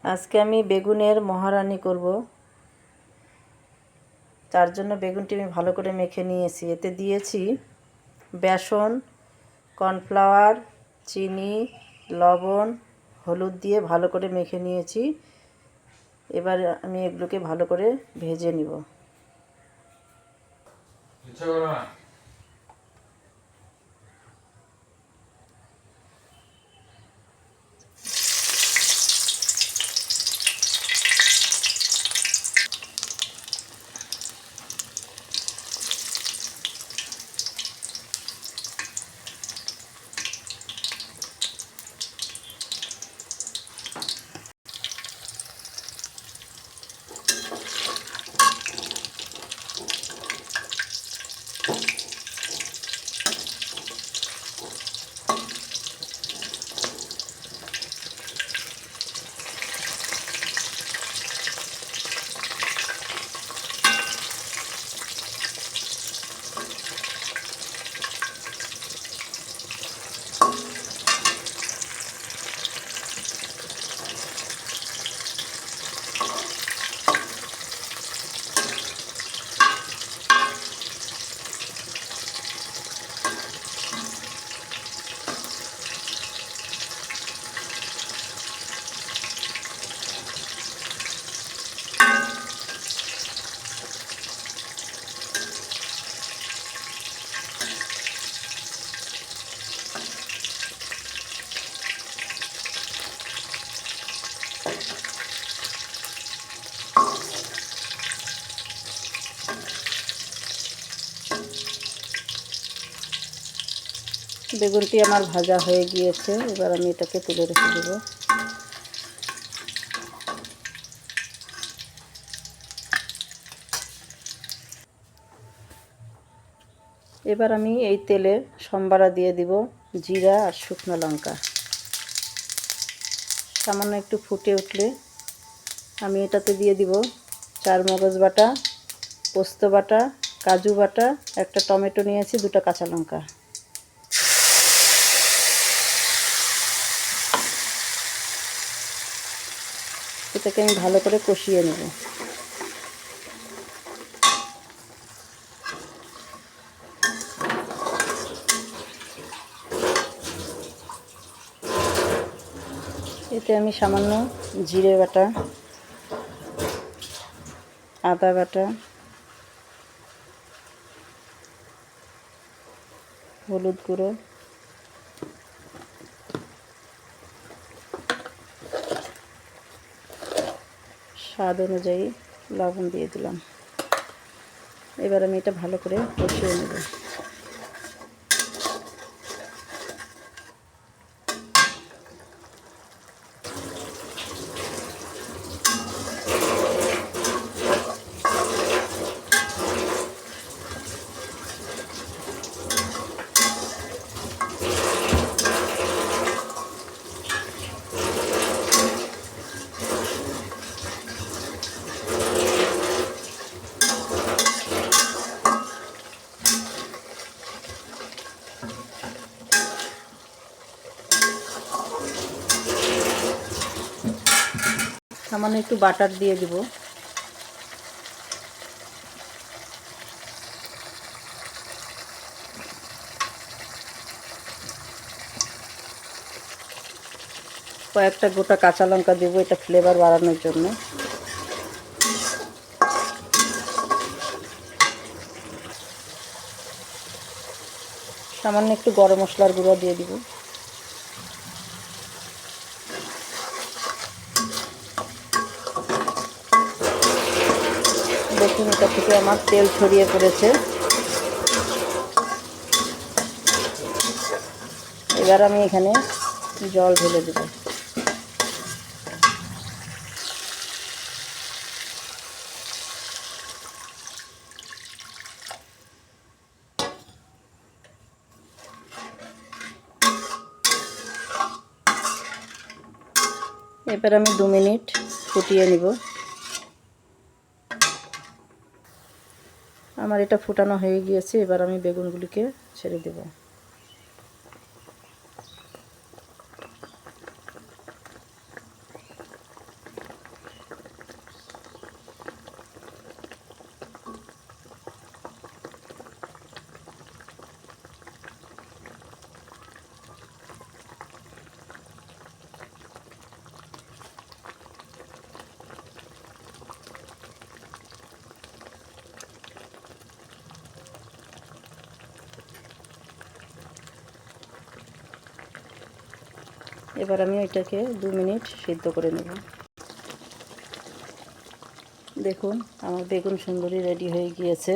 আজকে আমি বেগুনের মহারানি করব। তার জন্য বেগুনটি আমি ভালো করে মেখে নিয়েছি। এতে দিয়েছি বেসন, কর্নফ্লাওয়ার, চিনি, লবণ, হলুদ দিয়ে ভালো করে মেখে নিয়েছি। এবার আমি এগুলোকে ভালো করে ভেজে নিব। বেগুনটি আমার ভাজা হয়ে গিয়েছে। এবার আমি এটাকে তুলে রেখে দেব। এবার আমি এই তেলে সম্বারা দিয়ে দিব জিরা আর শুকনো লঙ্কা। সামান্য একটু ফুটে উঠলে আমি এটাতে দিয়ে দিব চারমগজ বাটা, পোস্ত বাটা, কাজু বাটা, একটা টমেটো নিয়েছি, দুটো কাঁচা লঙ্কা। এটাকে আমি ভালো করে কষিয়ে নেব। এতে আমি সামান্য জিরে বাটা, আদা বাটা, হলুদ গুঁড়ো, স্বাদ অনুযায়ী লবণ দিয়ে দিলাম। এবার আমি এটা ভালো করে কষিয়ে নেব। সামান্য একটু বাটার দিয়ে দিব। কয়েকটা গোটা কাঁচা লঙ্কা দেবো, এটা ফ্লেভার বাড়ানোর জন্য। সামান্য একটু গরম মশলার গুঁড়ো দিয়ে দিব। দেখুন এটা থেকে আমার তেল ছড়িয়ে পড়েছে। এবার আমি এখানে জল ঢেলে দেব। এবার আমি 2 মিনিট ফুটিয়ে নিব। আমার এটা ফুটানো হয়ে গিয়েছে। এবার আমি বেগুনগুলিকে ছেড়ে দেব। এবার আমি এটাকে 2 মিনিট সিদ্ধ করে নেব। দেখুন আমার বেগুন সুন্দরী রেডি হয়ে গিয়েছে।